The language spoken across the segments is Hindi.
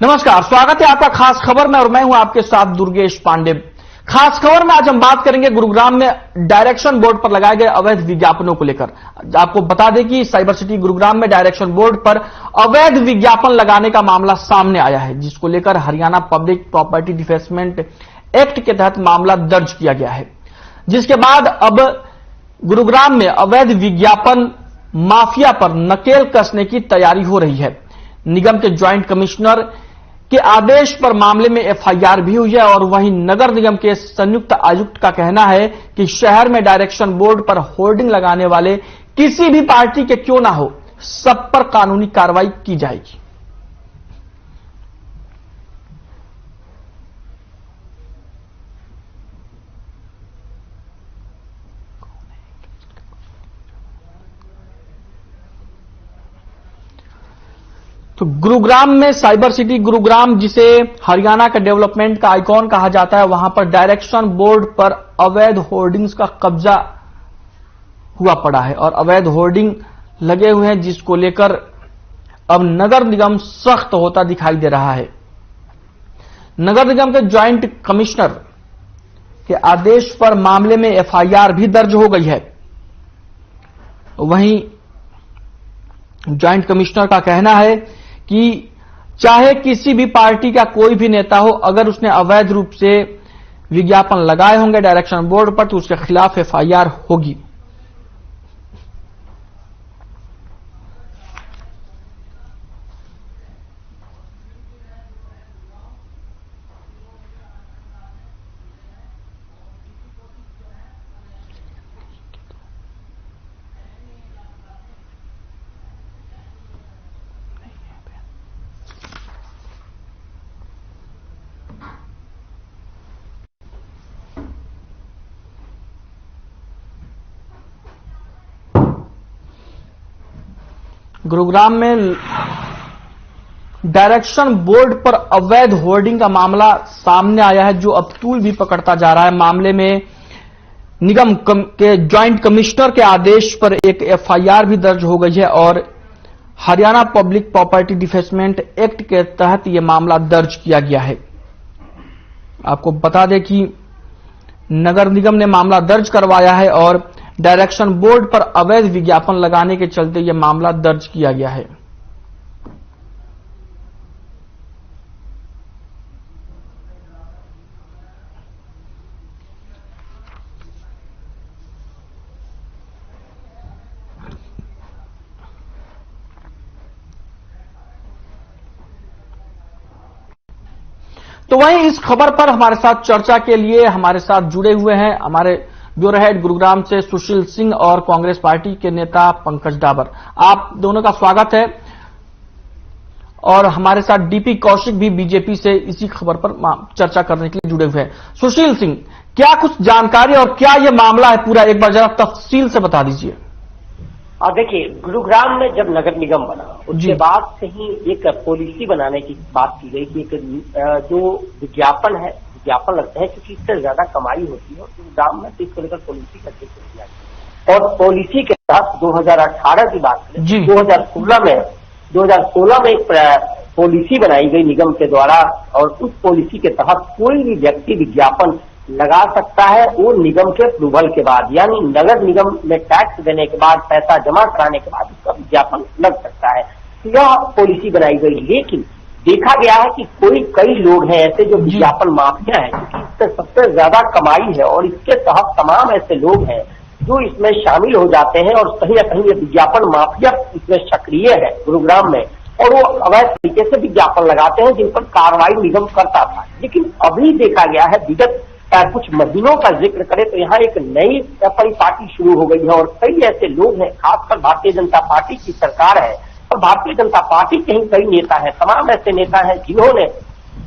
नमस्कार, स्वागत है आपका खास खबर में और मैं हूं आपके साथ दुर्गेश पांडे। खास खबर में आज हम बात करेंगे गुरुग्राम में डायरेक्शन बोर्ड पर लगाए गए अवैध विज्ञापनों को लेकर। आपको बता दें कि साइबर सिटी गुरुग्राम में डायरेक्शन बोर्ड पर अवैध विज्ञापन लगाने का मामला सामने आया है, जिसको लेकर हरियाणा पब्लिक प्रॉपर्टी डिफेंसमेंट एक्ट के तहत मामला दर्ज किया गया है। जिसके बाद अब गुरुग्राम में अवैध विज्ञापन माफिया पर नकेल कसने की तैयारी हो रही है। निगम के ज्वाइंट कमिश्नर के आदेश पर मामले में एफआईआर भी हुई है और वहीं नगर निगम के संयुक्त आयुक्त का कहना है कि शहर में डायरेक्शन बोर्ड पर होर्डिंग लगाने वाले किसी भी पार्टी के क्यों ना हो, सब पर कानूनी कार्रवाई की जाएगी। तो गुरुग्राम में साइबर सिटी गुरुग्राम, जिसे हरियाणा के डेवलपमेंट का आइकॉन कहा जाता है, वहां पर डायरेक्शन बोर्ड पर अवैध होर्डिंग्स का कब्जा हुआ पड़ा है और अवैध होर्डिंग लगे हुए हैं, जिसको लेकर अब नगर निगम सख्त होता दिखाई दे रहा है। नगर निगम के ज्वाइंट कमिश्नर के आदेश पर मामले में एफआईआर भी दर्ज हो गई है। वहीं ज्वाइंट कमिश्नर का कहना है कि चाहे किसी भी पार्टी का कोई भी नेता हो, अगर उसने अवैध रूप से विज्ञापन लगाए होंगे डायरेक्शन बोर्ड पर तो उसके खिलाफ एफआईआर होगी। गुरुग्राम में डायरेक्शन बोर्ड पर अवैध होर्डिंग का मामला सामने आया है, जो अब तूल भी पकड़ता जा रहा है। मामले में निगम के ज्वाइंट कमिश्नर के आदेश पर एक एफआईआर भी दर्ज हो गई है और हरियाणा पब्लिक प्रॉपर्टी डिफेंसमेंट एक्ट के तहत यह मामला दर्ज किया गया है। आपको बता दें कि नगर निगम ने मामला दर्ज करवाया है और डायरेक्शन बोर्ड पर अवैध विज्ञापन लगाने के चलते यह मामला दर्ज किया गया है। तो वहीं इस खबर पर हमारे साथ चर्चा के लिए हमारे साथ जुड़े हुए हैं हमारे ब्यूरो हेड गुरुग्राम से सुशील सिंह और कांग्रेस पार्टी के नेता पंकज डाबर। आप दोनों का स्वागत है। और हमारे साथ डीपी कौशिक भी बीजेपी से इसी खबर पर चर्चा करने के लिए जुड़े हुए हैं। सुशील सिंह, क्या कुछ जानकारी और क्या यह मामला है पूरा, एक बार जरा तफसील से बता दीजिए। देखिए, गुरुग्राम में जब नगर निगम बना उसके बाद से ही एक पॉलिसी बनाने की बात की गई कि एक जो विज्ञापन लगते हैं क्योंकि इससे ज्यादा कमाई होती है, गुरुग्राम में तो इसको लेकर पॉलिसी का जिक्र किया गया और पॉलिसी के तहत 2018 की बात करें, 2016 में एक पॉलिसी बनाई गई निगम के द्वारा और उस पॉलिसी के तहत कोई भी व्यक्ति विज्ञापन लगा सकता है वो निगम के अप्रूवल के बाद, यानी नगर निगम में टैक्स देने के बाद, पैसा जमा कराने के बाद उसका विज्ञापन लग सकता है। यह पॉलिसी बनाई गई, लेकिन देखा गया है कि कई लोग हैं ऐसे जो विज्ञापन माफिया हैं, क्योंकि इससे सबसे ज्यादा कमाई है और इसके तहत तमाम ऐसे लोग हैं जो इसमें शामिल हो जाते हैं और कहीं न कहीं ये विज्ञापन माफिया इसमें सक्रिय है गुरुग्राम में और वो अवैध तरीके से विज्ञापन लगाते हैं जिन पर कार्रवाई निगम करता था। लेकिन अभी देखा गया है, विगत कुछ महीनों का जिक्र करें तो यहाँ एक नई परिपाटी शुरू हो गई है और कई ऐसे लोग हैं, खासकर भारतीय जनता पार्टी की सरकार है और भारतीय जनता पार्टी के ही कई नेता हैं, तमाम ऐसे नेता हैं जिन्होंने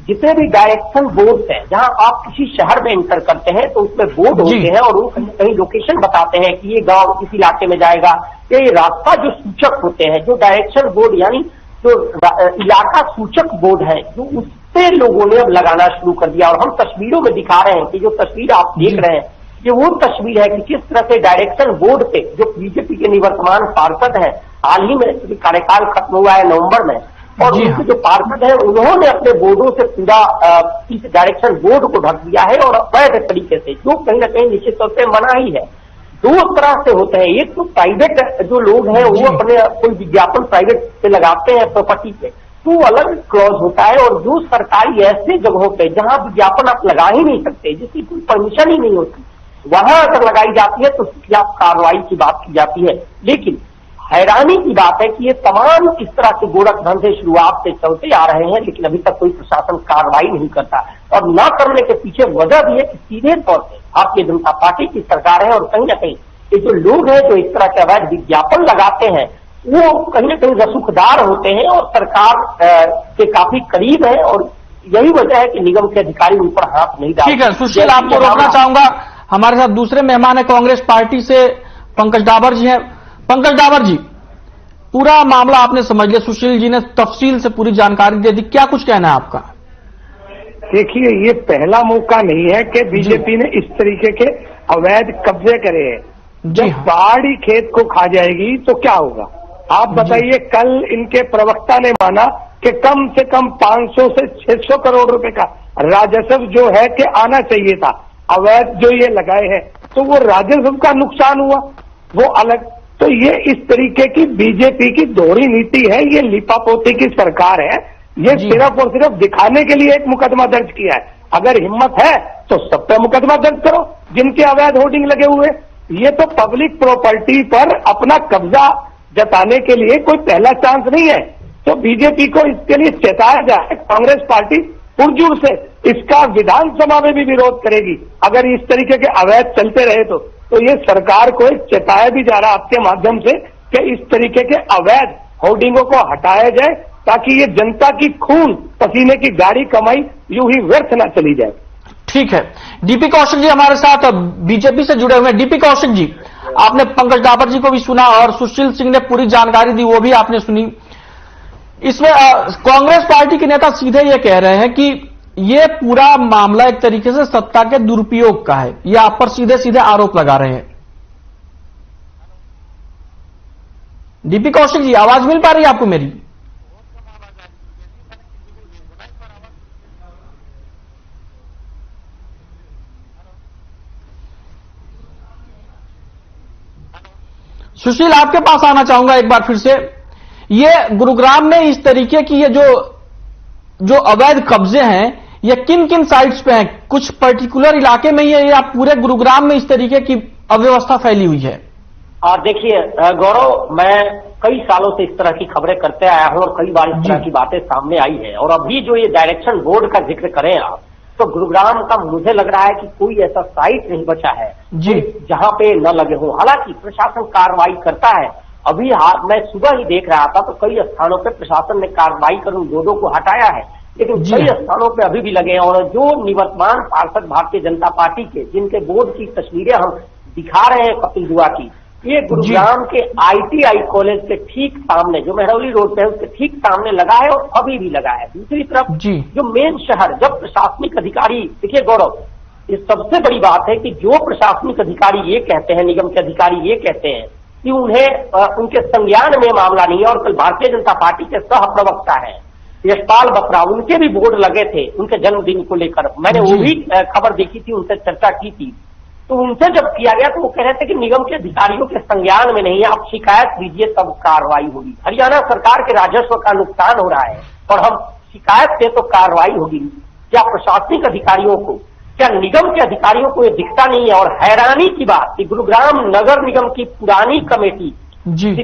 जितने भी डायरेक्शन बोर्ड हैं, जहां आप किसी शहर में एंटर करते हैं तो उसमें बोर्ड होते हैं और वो कहीं लोकेशन बताते हैं कि ये गांव इस इलाके में जाएगा, ये रास्ता जो सूचक होते हैं, जो डायरेक्शन बोर्ड यानी जो इलाका सूचक बोर्ड है, जो उससे लोगों ने अब लगाना शुरू कर दिया। और हम तस्वीरों में दिखा रहे हैं कि जो तस्वीर आप देख रहे हैं ये वो तस्वीर है कि किस तरह से डायरेक्शन बोर्ड पे जो बीजेपी के निवर्तमान पार्षद हैं, हाल ही में कार्यकाल खत्म हुआ है नवंबर में, और जी उनके हाँ। जो पार्षद है उन्होंने अपने बोर्डों से पूरा इस डायरेक्शन बोर्ड को ढक दिया है और अवैध तरीके से, जो कहीं ना कहीं निश्चित तौर पर मना ही है। दो तरह से होते हैं, एक तो प्राइवेट जो लोग हैं जी। वो अपने कोई विज्ञापन प्राइवेट पे लगाते हैं प्रॉपर्टी पे, तो अलग क्लॉज होता है। और जो सरकारी ऐसे जगहों पे जहां विज्ञापन आप लगा ही नहीं सकते, जिसकी कोई परमिशन ही नहीं होती, वहां अगर लगाई जाती है तो उसकी आप कार्रवाई की बात की जाती है। लेकिन हैरानी की बात है कि ये तमाम इस तरह के गोरख धंधे शुरुआत से चलते आ रहे हैं, लेकिन अभी तक कोई प्रशासन कार्रवाई नहीं करता। और न करने के पीछे वजह भी है कि सीधे तौर से भारतीय जनता पार्टी की सरकार है और कहीं ना कहीं ये जो लोग हैं जो इस तरह के अवैध विज्ञापन लगाते हैं वो कहीं ना कहीं रसूखदार होते हैं और सरकार के काफी करीब है, और यही वजह है कि निगम के अधिकारी उन पर हाथ नहीं डालते। ठीक है सुशील, आपको रोकना चाहूंगा। हमारे साथ दूसरे मेहमान है कांग्रेस पार्टी से पंकज डाबर जी हैं। पंकज डाबर जी, पूरा मामला आपने समझ लिया, सुशील जी ने तफसील से पूरी जानकारी दे दी, क्या कुछ कहना है आपका? देखिए, ये पहला मौका नहीं है कि बीजेपी ने इस तरीके के अवैध कब्जे करे हैं। जी जब हाँ। पहाड़ी खेत को खा जाएगी तो क्या होगा? आप बताइए, कल इनके प्रवक्ता ने माना कि कम से कम 500 से 600 करोड़ रुपए का राजस्व जो है कि आना चाहिए था, अवैध जो ये लगाए हैं, तो वो राजस्व का नुकसान हुआ, वो अलग। तो ये इस तरीके की बीजेपी की दोहरी नीति है, ये लिपापोती की सरकार है। ये सिर्फ और सिर्फ दिखाने के लिए एक मुकदमा दर्ज किया है। अगर हिम्मत है तो सब पे मुकदमा दर्ज करो जिनके अवैध होर्डिंग लगे हुए। ये तो पब्लिक प्रॉपर्टी पर अपना कब्जा जताने के लिए कोई पहला चांस नहीं है। तो बीजेपी को इसके लिए चेताया जाए। कांग्रेस पार्टी पुरजोर से इसका विधानसभा में भी विरोध करेगी अगर इस तरीके के अवैध चलते रहे तो ये सरकार को एक चेताया भी जा रहा है आपके माध्यम से कि इस तरीके के अवैध होर्डिंगों को हटाया जाए, ताकि ये जनता की खून पसीने की गाड़ी कमाई यूं ही व्यर्थ न चली जाए। ठीक है, डीपी कौशिक जी हमारे साथ बीजेपी से जुड़े हुए हैं। डीपी कौशिक जी, आपने पंकज डाबर जी को भी सुना और सुशील सिंह ने पूरी जानकारी दी, वो भी आपने सुनी। इसमें कांग्रेस पार्टी के नेता सीधे ये कह रहे हैं कि ये पूरा मामला एक तरीके से सत्ता के दुरुपयोग का है, ये आप पर सीधे सीधे आरोप लगा रहे हैं। डीपी कौशिक जी, आवाज मिल पा रही है आपको मेरी? सुशील, आपके पास आना चाहूंगा एक बार फिर से। ये गुरुग्राम में इस तरीके की ये जो अवैध कब्जे हैं, ये किन किन साइट्स पे हैं? कुछ पर्टिकुलर इलाके में ही है या पूरे गुरुग्राम में इस तरीके की अव्यवस्था फैली हुई है? देखिए गौरव, मैं कई सालों से इस तरह की खबरें करते आया हूं और कई बार इस तरह की बातें सामने आई है। और अभी जो ये डायरेक्शन बोर्ड का जिक्र करें आप, तो गुरुग्राम का मुझे लग रहा है कि कोई ऐसा साइट नहीं बचा है जी जहां पे न लगे हो। हालांकि प्रशासन कार्रवाई करता है। अभी मैं सुबह ही देख रहा था तो कई स्थानों पे प्रशासन ने कार्रवाई कर उन बोर्डों को हटाया है, लेकिन कई स्थानों पे अभी भी लगे हैं। और जो निवर्तमान पार्षद भारतीय जनता पार्टी के, जिनके बोर्ड की तस्वीरें हम दिखा रहे हैं कपिल दुआ की, ये गुरुग्राम के ITI कॉलेज के ठीक सामने, जो मेहरौली रोड पे है उसके ठीक सामने लगा है और अभी भी लगा है। दूसरी तरफ जो मेन शहर, जब प्रशासनिक अधिकारी, देखिए गौरव, ये सबसे बड़ी बात है कि जो प्रशासनिक अधिकारी ये कहते हैं, निगम के अधिकारी ये कहते हैं कि उन्हें उनके संज्ञान में मामला नहीं है। और कल भारतीय जनता पार्टी के सह प्रवक्ता है यशपाल बत्रा, उनके भी बोर्ड लगे थे उनके जन्मदिन को लेकर, मैंने वो भी खबर देखी थी, उनसे चर्चा की थी। तो उनसे जब किया गया तो वो कह रहे थे कि निगम के अधिकारियों के संज्ञान में नहीं है, आप शिकायत दीजिए तब कार्रवाई होगी। हरियाणा सरकार के राजस्व का नुकसान हो रहा है और हम शिकायत दें तो कार्रवाई होगी। क्या प्रशासनिक अधिकारियों को, क्या निगम के अधिकारियों को ये दिखता नहीं है? और हैरानी की बात कि गुरुग्राम नगर निगम की पुरानी कमेटी,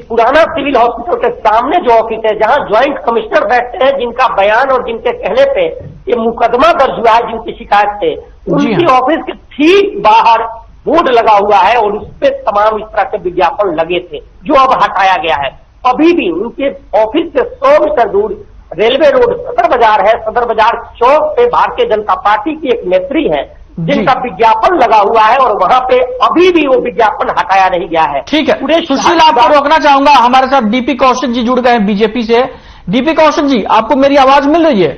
पुराना सिविल हॉस्पिटल के सामने जो ऑफिस है, जहां ज्वाइंट कमिश्नर बैठते हैं, जिनका बयान और जिनके कहने पे ये मुकदमा दर्ज हुआ है, जिनकी शिकायत से, उनकी ऑफिस के ठीक बाहर बोर्ड लगा हुआ है और उस पर तमाम इस तरह के विज्ञापन लगे थे, जो अब हटाया गया है। अभी भी उनके ऑफिस से 100 मीटर दूर रेलवे रोड सदर बाजार है, सदर बाजार चौक पे भारतीय जनता पार्टी की एक नेत्री है जिनका विज्ञापन लगा हुआ है और वहां पे अभी भी वो विज्ञापन हटाया नहीं गया है। ठीक है सुशील, आपको रोकना चाहूंगा। हमारे साथ डीपी कौशिक जी जुड़ गए हैं बीजेपी से। डीपी कौशिक जी, आपको मेरी आवाज मिल रही है?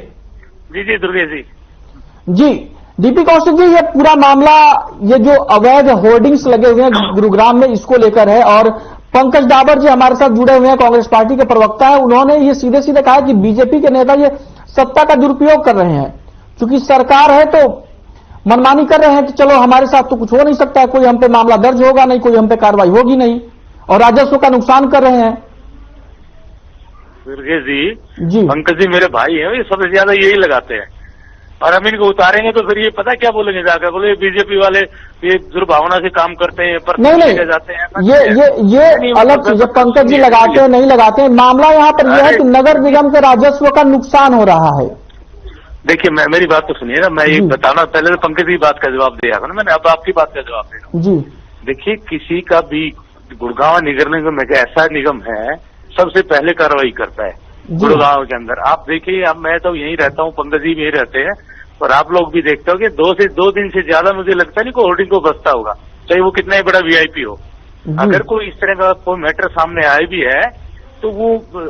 जी दुर्गेश जी। जी डीपी कौशिक जी, ये पूरा मामला, ये जो अवैध होर्डिंग्स लगे हुए हैं गुरुग्राम में, इसको लेकर है और पंकज डाबर जी हमारे साथ जुड़े हुए हैं, कांग्रेस पार्टी के प्रवक्ता है। उन्होंने ये सीधे सीधे कहा कि बीजेपी के नेता ये सत्ता का दुरुपयोग कर रहे हैं, क्योंकि सरकार है तो मनमानी कर रहे हैं कि चलो हमारे साथ तो कुछ हो नहीं सकता है, कोई हम पे मामला दर्ज होगा नहीं, कोई हम पे कार्रवाई होगी नहीं, और राजस्व का नुकसान कर रहे हैं। दुर्गेश जी पंकज जी मेरे भाई हैं, ये सबसे ज्यादा यही लगाते हैं, और हम इनको उतारेंगे तो फिर ये पता क्या बोलेंगे जाकर, बोले बीजेपी वाले ये दुर्भावना से काम करते हैं, पर नहीं जाते हैं। ये अलग चीज है। पंकज जी लगाते हैं नहीं लगाते हैं, मामला यहाँ पर यह है कि नगर निगम के राजस्व का नुकसान हो रहा है। देखिए मेरी बात तो सुनिए ना, मैं ये बताना, पहले तो पंकज की बात का जवाब दिया था ना मैंने, अब आपकी बात का जवाब दे रहा हूँ। जी देखिए किसी का भी गुड़गांव नगर निगम एक ऐसा निगम है, सबसे पहले कार्रवाई करता है गुड़गांव के अंदर। आप देखिए, अब मैं तो यहीं रहता हूँ, पंकज जी भी यहीं रहते हैं, और आप लोग भी देखते हो कि 2 दिन से ज्यादा मुझे लगता नहीं कोई होर्डिंग को बसता होगा, चाहे वो कितना ही बड़ा वीआईपी हो। अगर कोई इस तरह का कोई मैटर सामने आए भी है तो वो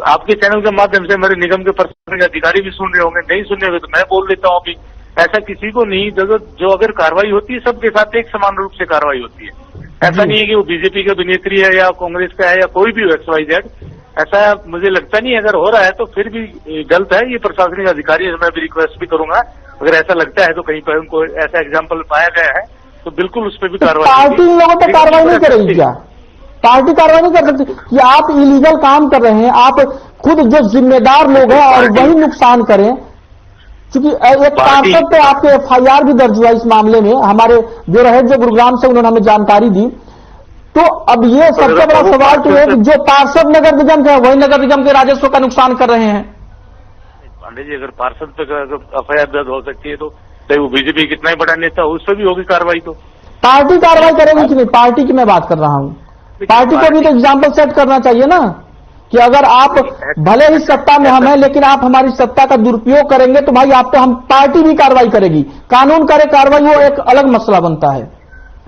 आपके चैनल के माध्यम से मेरे निगम के प्रशासनिक अधिकारी भी सुन रहे होंगे, नहीं सुन रहे होंगे तो मैं बोल देता हूँ अभी, ऐसा किसी को नहीं, जो अगर कार्रवाई होती है सबके साथ एक समान रूप से कार्रवाई होती है। ऐसा नहीं है कि वो बीजेपी का अभिनेत्री है या कांग्रेस का है या कोई भी हो, XYZ, ऐसा मुझे लगता नहीं। अगर हो रहा है तो फिर भी गलत है, ये प्रशासनिक अधिकारी, मैं भी रिक्वेस्ट भी करूंगा, अगर ऐसा लगता है तो कहीं पर उनको ऐसा एग्जाम्पल पाया गया है तो बिल्कुल उस पर भी कार्रवाई। पार्टी इन लोगों पर कार्रवाई नहीं करेगी क्या? पार्टी कार्रवाई नहीं कर सकती कि आप इलीगल काम कर रहे हैं, आप खुद जो जिम्मेदार लोग हैं और वही नुकसान करें? क्योंकि एक पार्षद तो आपके FIR भी दर्ज हुआ इस मामले में, हमारे जो रहे जो गुरुग्राम से उन्होंने हमें जानकारी दी। तो अब ये सबसे बड़ा सवाल तो है कि जो पार्षद नगर निगम के वही नगर निगम के राजस्व का नुकसान कर रहे हैं। पांडे जी अगर पार्षद पे FIR दर्ज हो सकती है तो चाहे वो बीजेपी कितना ही बड़ा नेता हो, उस पर भी होगी कार्रवाई। तो पार्टी कार्रवाई करेगी कि नहीं? पार्टी की मैं बात कर रहा हूं, पार्टी को भी तो एग्जाम्पल सेट करना चाहिए ना, कि अगर आप भले ही सत्ता में हम हैं लेकिन आप हमारी सत्ता का दुरुपयोग करेंगे तो भाई आप तो हम पार्टी भी कार्रवाई करेगी, कानून करे कार्रवाई, वो एक अलग मसला बनता है।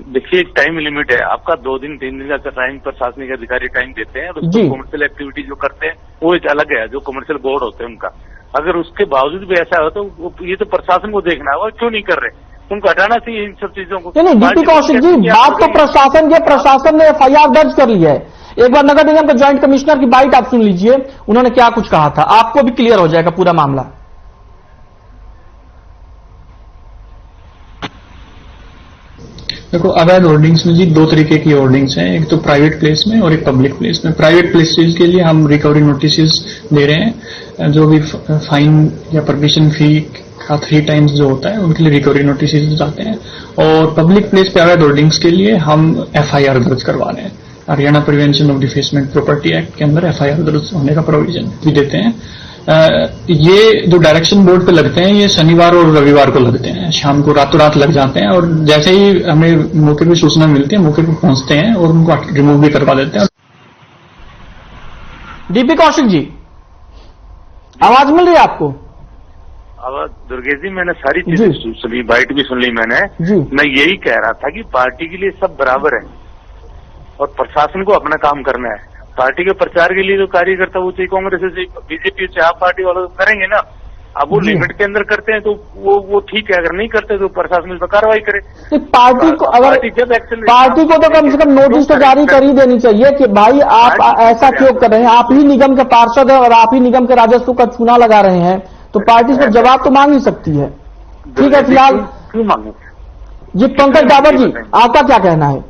देखिए एक टाइम लिमिट है आपका, 2 दिन 3 दिन का टाइम प्रशासनिक अधिकारी टाइम देते हैं, और उसको कमर्शियल एक्टिविटी जो करते हैं वो एक अलग है, जो कमर्शियल बोर्ड होते हैं उनका। अगर उसके बावजूद भी ऐसा हो तो ये तो प्रशासन को देखना है, वो क्यों नहीं कर रहे, उनको हटाना चाहिए इन सब चीजों को। नहीं डीपी कौशिक जी, बात तो प्रशासन के, प्रशासन ने FIR दर्ज कर ली है। एक बार नगर निगम के ज्वाइंट कमिश्नर की बाइट आप सुन लीजिए, उन्होंने क्या कुछ कहा था, आपको भी क्लियर हो जाएगा पूरा मामला। देखो अवैध होर्डिंग्स में जी 2 तरीके की होर्डिंग्स हैं, एक तो प्राइवेट प्लेस में और एक पब्लिक प्लेस में। प्राइवेट प्लेसेस के लिए हम रिकवरी नोटिस दे रहे हैं, जो भी फाइन या परमिशन फी का 3 टाइम्स जो होता है उनके लिए रिकवरी नोटिस जाते हैं। और पब्लिक प्लेस पे अवैध होर्डिंग्स के लिए हम FIR दर्ज करवा रहे हैं। Haryana prevention of defacement property act के अंदर FIR दर्ज होने का प्रोविजन भी देते हैं। ये जो डायरेक्शन बोर्ड पे लगते हैं ये शनिवार और रविवार को लगते हैं, शाम को रातों रात लग जाते हैं, और जैसे ही हमें मौके पर सूचना मिलती है मौके पर पहुंचते हैं और उनको रिमूव भी करवा देते हैं। डीपी कौशिक जी आवाज मिल रही है आपको? अब दुर्गेश जी मैंने सारी चीजें सुनी, बाइट भी सुन ली मैंने। मैं यही कह रहा था कि पार्टी के लिए सब बराबर है और प्रशासन को अपना काम करना है। पार्टी के प्रचार के लिए जो कार्यकर्ता वो चाहे कांग्रेस से बीजेपी चाहे आप पार्टी वालों करेंगे ना, अब वो लिमिट के अंदर करते हैं तो वो ठीक है, अगर नहीं करते तो प्रशासन इस पर कार्रवाई करे। पार्टी को अगर पार्टी को तो कम से कम नोटिस तो जारी कर ही देनी चाहिए कि भाई आप ऐसा क्यों कर रहे हैं, आप ही निगम के पार्षद है और आप ही निगम के राजस्व का चूना लगा रहे हैं, तो पार्टी इस पर जवाब तो मांग ही सकती है। ठीक है, फिलहाल क्यों मांगे जी पंकज डाबर जी आपका क्या कहना है?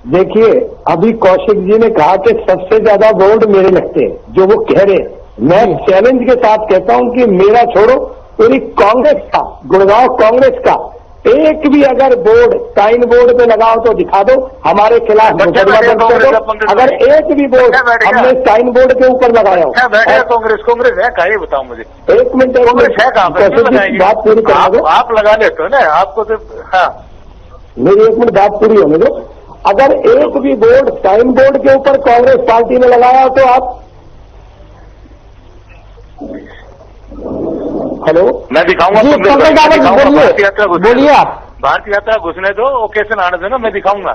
देखिए अभी कौशिक जी ने कहा कि सबसे ज्यादा वोट मेरे लगते हैं, जो वो कह रहे हैं। मैं चैलेंज के साथ कहता हूं कि मेरा छोड़ो, पूरी कांग्रेस का, गुड़गांव कांग्रेस का एक भी अगर बोर्ड साइन बोर्ड पे लगाओ तो दिखा दो, हमारे खिलाफ मुकदमा दर्ज कर दो। अगर एक भी बोर्ड हमने साइन बोर्ड के ऊपर लगाया हो, कांग्रेस है का, ये बताओ मुझे। 1 मिनट कांग्रेस है कहाँ पर, बात पूरी करने दो। आप लगा लेते हो ना, आपको तो हाँ मेरी 1 मिनट बात पूरी होने दो। अगर एक भी बोर्ड साइन बोर्ड के ऊपर कांग्रेस पार्टी ने लगाया तो आप, हेलो मैं दिखाऊंगा, बोलिए आप। भारत यात्रा घुसने दो, ओकेशन आने दो ना, मैं दिखाऊंगा,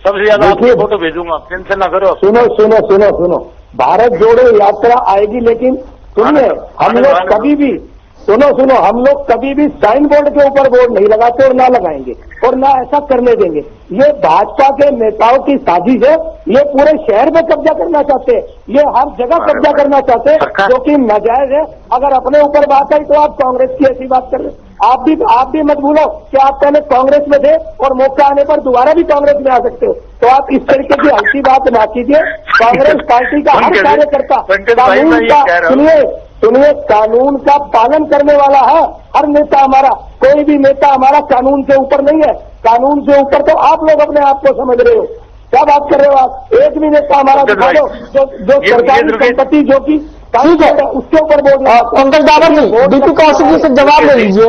सबसे ज्यादा आपको फोटो भेजूंगा, टेंशन ना करो। सुनो भारत जोड़ो यात्रा आएगी, लेकिन सुनिए हम लोग कभी भी सुनो हम लोग कभी भी साइन बोर्ड के ऊपर बोर्ड नहीं लगाते और ना लगाएंगे। और ना ऐसा करने देंगे। ये भाजपा के नेताओं की साजिश है। ये पूरे शहर में कब्जा करना चाहते हैं, ये हर जगह कब्जा करना चाहते हैं, जो कि नाजायज है। अगर अपने ऊपर बात आई तो आप कांग्रेस की ऐसी बात कर रहे हैं। आप भी मत भूलो कि आप पहले कांग्रेस में थे और मौका आने पर दोबारा भी कांग्रेस में आ सकते हो। तो आप इस तरीके की हल्की बात ना कीजिए। कांग्रेस पार्टी का हर कार्यकर्ता सुनिए, कानून का पालन करने वाला है हर नेता हमारा। कोई भी नेता हमारा कानून से ऊपर नहीं है। कानून से ऊपर तो आप लोग अपने आप को समझ रहे हो। क्या बात कर रहे हो आप? एक भी नेता हमारा दिखा दो जो सरकारी संपत्ति जो कि ठीक है उसके ऊपर बोल। पंकज दावर जी, डीपी कौशिक जी से जवाब ले लीजिए।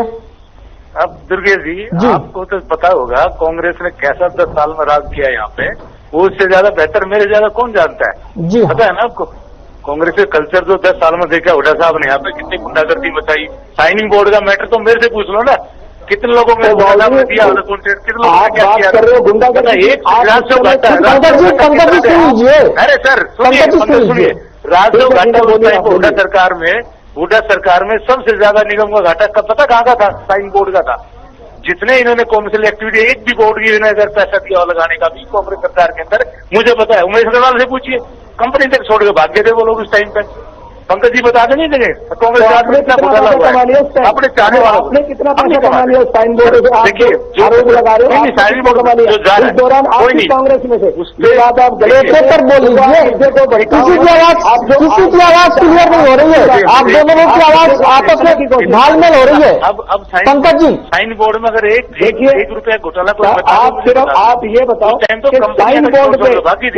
अब दुर्गेश जी, आपको तो पता होगा कांग्रेस ने कैसा 10 साल में राज किया यहाँ पे। वो उससे ज्यादा बेहतर मेरे ज्यादा कौन जानता है? जी पता है ना आपको? कांग्रेस के कल्चर तो 10 साल में देखा हुड्डा साहब ने यहाँ पे कितनी गुंडागर्दी मचाई। साइनिंग बोर्ड का मैटर तो मेरे से पूछ लो ना, कितने लोगों में दिया, कितने लोगों ने क्या किया? एक राजस्व घाटा, अरे सर सुनिए, राजस्व घाटा उस टाइम हुड्डा सरकार में सबसे ज्यादा निगम का घाटा कब पता कहाँ का था? साइन बोर्ड का था। जितने इन्होंने कॉमर्शियल एक्टिविटी, एक भी बोर्ड की इन्होंने अगर पैसा दिया लगाने का भी कांग्रेस सरकार के अंदर, मुझे पता है। उमेश अग्रवाल से पूछिए, कंपनी तक छोड़ के भाग गए थे वो लोग उस टाइम पर। पंकज जी बता देंगे कांग्रेस आपने कितना पैसा कमा लिया? अपने चाहने वालों आपने कितना पैसा कमा लिया साइन बोर्ड? देखिए आरोप लगा रहे हो, साइन बोर्ड कमा लिया इस दौरान आप कांग्रेस में से। उसके बाद आप पर बोलिए, किसी की आवाज क्लियर नहीं हो रही है। आप दोनों लोग की आवाज आपस में घालमेल हो रही है। अब पंकज जी, साइन बोर्ड में अगर एक रुपया घोटाला आप सिर्फ आप ये बताओ कि साइन बोर्ड पे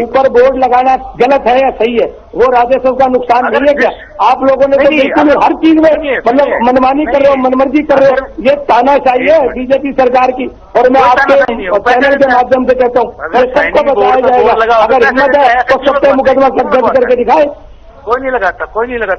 ऊपर बोर्ड लगाना गलत है या सही है? वो राजस्व का नुकसान नहीं है क्या? आप लोगों ने तो बिल्कुल हर चीज में मतलब मनमानी कर रहे हो, मनमर्जी कर रहे हो। ये तानाशाही है बीजेपी सरकार की। और मैं आपके चैनल के माध्यम से कहता हूँ सबको बताया जाएगा। अगर हिम्मत है तो सबसे मुकदमा दर्ज करके दिखाए। कोई नहीं लगाता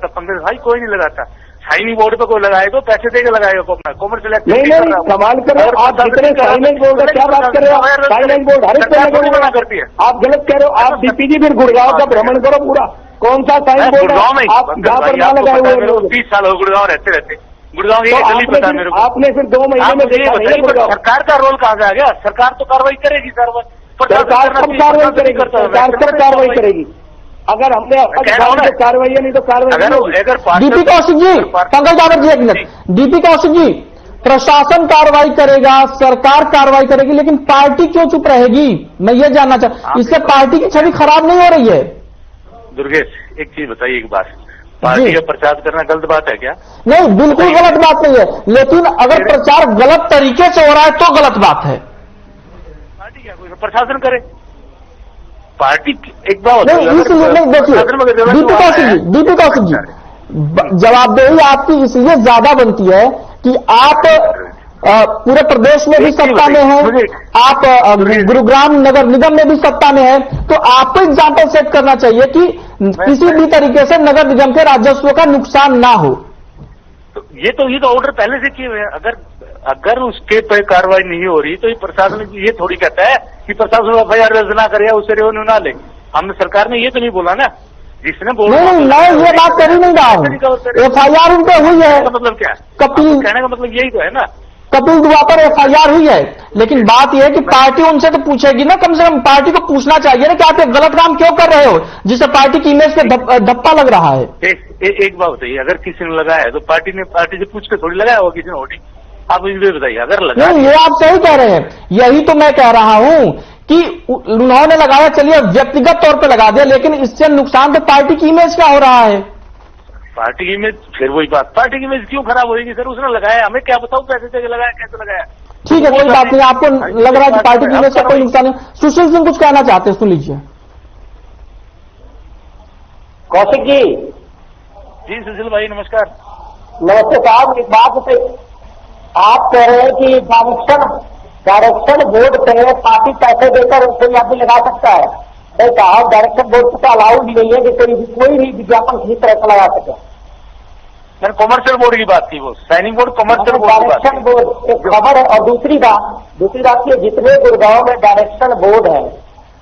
पंकज भाई, कोई नहीं लगाता। साइनिंग बोर्ड पे कोई लगाए तो पैसे देकर लगाएगा अपना कॉमर्शियल एक्टिविटी। नहीं कमाल कर रहे हो आप। जितने साइनिंग बोर्ड क्या बात कर रहे हो? साइनिंग बोर्ड हर एक पे मना करती है। आप गलत कह रहे हो। आप डीपीजी फिर गुड़गांव का भ्रमण करो पूरा। कौन सा साइन बोर्ड गुड़गांव में आप जहाँ पर ना लगाए हुए लोग? 30 साल हो गुड़गांव रहते गुड़गांव की गली पता मेरे को। आपने फिर 2 महीने में देखा नहीं है गुड़गांव? सरकार का रोल कहाँ से आ गया? सरकार तो कार्रवाई करेगी सर। सरकार सब कार्रवाई करेगी, सरकार सब कार्रवाई करेगी। अगर हमने कार्रवाई है नहीं तो कार्रवाई। डीपी कौशिक जी, पंकज दावर जी एक मिनट। डीपी कौशिक जी, प्रशासन कार्रवाई करेगा, सरकार कार्रवाई करेगी, लेकिन पार्टी क्यों चुप रहेगी? मैं ये जानना चाहता हूं। इससे पार्टी की छवि खराब नहीं हो रही है? दुर्गेश एक चीज बताइए, एक बात, पार्टी का प्रचार करना गलत बात है क्या? नहीं, बिल्कुल गलत बात नहीं है, लेकिन अगर प्रचार गलत तरीके से हो रहा है तो गलत बात है। पार्टी क्या कोई प्रशासन करे? पार्टी एक बात नहीं, इसलिए नहीं। देखिए डीपी कौशिक जी, जवाबदेही आपकी इसलिए ज्यादा बनती है कि आप पूरे प्रदेश में भी सत्ता में है, आप गुरुग्राम नगर निगम में भी सत्ता में है, तो आपको एग्जाम्पल सेट करना चाहिए कि किसी भी तरीके से नगर निगम के राजस्व का नुकसान ना हो। तो ये तो ऑर्डर पहले से किए हुए हैं। अगर उसके पे कार्रवाई नहीं हो रही तो ये प्रशासन ये थोड़ी कहता है कि प्रशासन एफआईआर दर्ज ना करे या उसे रेवेन्यू ना ले। हमने सरकार ने ये तो नहीं बोला ना, जिसने बोला। नहीं, मैं ये बात कर ही नहीं रहा हूँ। एफआईआर उन पर हुई है। मतलब क्या कपिल कहने का मतलब यही तो है ना, कपिल दुआ पर एफआईआर हुई है, लेकिन बात यह है कि पार्टी उनसे तो पूछेगी ना, कम से कम पार्टी को पूछना चाहिए ना कि आप ये गलत काम क्यों कर रहे हो, जिससे पार्टी की इमेज पे धप्पा लग रहा है। एक बात बताइए, अगर किसी ने लगाया है तो पार्टी से पूछ के थोड़ी लगाया होगा किसी ने होर्डिंग। आप मुझे बताइए, अगर लगाया। नहीं, ये आप सही कह रहे हैं। यही तो मैं कह रहा हूं कि उन्होंने लगाया, चलिए व्यक्तिगत तौर पर लगा दिया, लेकिन इससे नुकसान तो पार्टी की इमेज का हो रहा है। पार्टी की इमेज, फिर वही बात, पार्टी की इमेज क्यों खराब होगी सर? उसने लगाया, हमें क्या बताऊं पैसे देकर लगाया कैसे लगाया? ठीक है, कोई बात नहीं। आपको लग रहा है कि पार्टी की इमेज का कोई नुकसान नहीं। सुशील सिंह कुछ कहना चाहते हैं, सुन लीजिए। कौशिक जी। जी सुशील भाई नमस्कार। नमस्ते साहब, एक बात बताइए, आप कह रहे हैं कि डायरेक्शन बोर्ड पे पार्टी पैसे देकर कोई आदमी लगा सकता है? नहीं साहब, डायरेक्शन बोर्ड तो अलाउड ही नहीं है कि कोई भी विज्ञापन किसी तरह का लगा सके। मैंने कॉमर्शियल बोर्ड की बात की, वो signing board commercial board. Direction board एक खबर है। और दूसरी बात ये, जितने गुड़गांव में डायरेक्शन बोर्ड है,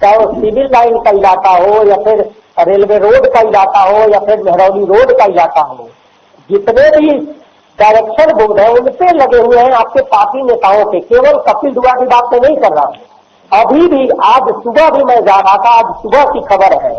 चाहे वो सिविल लाइन का इलाका हो या फिर रेलवे रोड का इलाका हो या फिर मेहरौली रोड का इलाका हो, जितने भी डायरेक्शन बोर्ड है उनसे लगे हुए हैं आपके पार्टी नेताओं के, केवल कपिल दुआ की बात मैं नहीं कर रहा हूं। अभी भी आज सुबह भी मैं जा रहा था, आज सुबह की खबर है,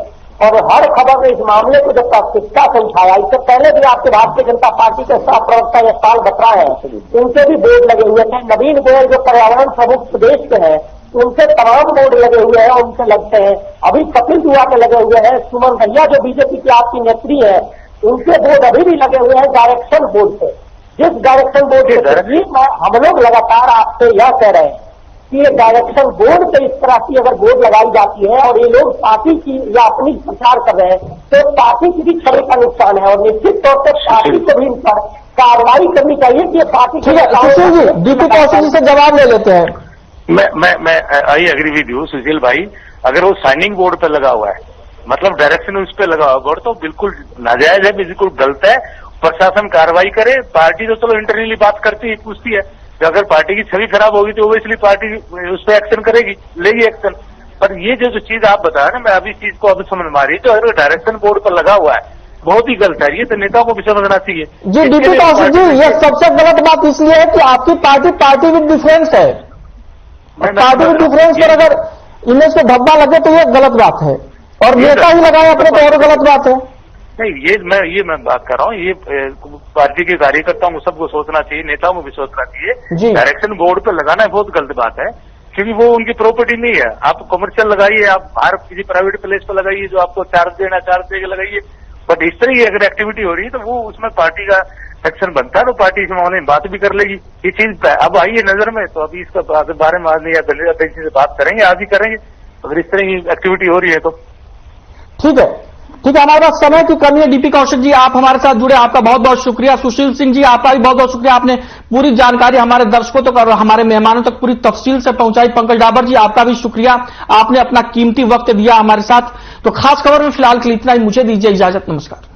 और हर खबर में इस मामले को जब प्राथमिकता से उठाया, इससे पहले भी आपके भारतीय जनता पार्टी के सह प्रवक्ता यशपाल बत्रा है, उनके भी बोर्ड लगे हुए थे। नवीन गोयल जो पर्यावरण प्रमुख प्रदेश के हैं, उनके तमाम बोर्ड लगे हुए हैं, उनसे लगते हैं। अभी कपिल दुआ के लगे हुए हैं। सुमन भैया जो बीजेपी की आपकी नेत्री है, उनके बोर्ड अभी भी लगे हुए हैं डायरेक्शन बोर्ड से। जिस डायरेक्शन बोर्ड से हम लोग लगातार आपसे यह कह रहे हैं कि ये डायरेक्शन बोर्ड से इस तरह की अगर बोर्ड लगाई जाती है और ये लोग पार्टी की या अपनी प्रचार कर रहे हैं, तो पार्टी की भी छवि का नुकसान है, और निश्चित तौर पर पार्टी को भी इन पर कार्रवाई करनी चाहिए कि पार्टी ठीक है। सुशील जी, डीपी कौशिक जी से जवाब ले लेते हैं। मैं आई एग्री विद यू सुशील भाई। अगर वो साइनिंग बोर्ड पे लगा हुआ है, मतलब डायरेक्शन उस पे लगा हुआ बोर्ड, तो बिल्कुल नाजायज है, बिल्कुल गलत है। प्रशासन कार्रवाई करे। पार्टी तो चलो इंटरनली बात करती है, पूछती है, तो अगर पार्टी की छवि खराब होगी तो ओबियसली पार्टी उस पर एक्शन करेगी, लेगी एक्शन। पर ये जो चीज आप बता रहे हैं, मैं अभी चीज को अभी समझ में आ रही, तो अगर डायरेक्शन बोर्ड पर लगा हुआ है, बहुत ही गलत है। ये तो नेताओं को भी समझना चाहिए। जी डीपी कौशिक जी, ये सबसे गलत बात इसलिए है कि आपकी पार्टी विद डिफरेंस है। पार्टी विद डिफरेंस पर अगर इमेज को धब्बा लगे तो ये गलत बात है, और नेता ही लगाए अपने तो और गलत बात है। नहीं, ये मैं बात कर रहा हूँ, ये पार्टी के कार्यकर्ताओं को सबको सोचना चाहिए, नेताओं को भी सोचना चाहिए। डायरेक्शन बोर्ड पे लगाना बहुत गलत बात है, क्योंकि वो उनकी प्रॉपर्टी नहीं है। आप कमर्शियल लगाइए, आप बाहर किसी प्राइवेट प्लेस पर लगाइए, जो आपको चार्ज दे के लगाइए। बट इस तरह की अगर एक्टिविटी हो रही है तो वो उसमें पार्टी का एक्शन बनता है, तो पार्टी इस मामले में बात भी कर लेगी। ये चीज अब आई है नजर में, तो अभी इसका बारे में आज या दलित अध्यक्ष से बात करेंगे, आज ही करेंगे, अगर इस तरह की एक्टिविटी हो रही है तो। ठीक है, हमारे पास समय की कमी है। डीपी कौशिक जी, आप हमारे साथ जुड़े, आपका बहुत बहुत शुक्रिया। सुशील सिंह जी, आपका भी बहुत बहुत शुक्रिया, आपने पूरी जानकारी हमारे दर्शकों तक और हमारे मेहमानों तक पूरी तफसील से पहुंचाई। पंकज डाबर जी, आपका भी शुक्रिया, आपने अपना कीमती वक्त दिया हमारे साथ। तो खास खबर में फिलहाल के लिए इतना ही, मुझे दीजिए इजाजत, नमस्कार।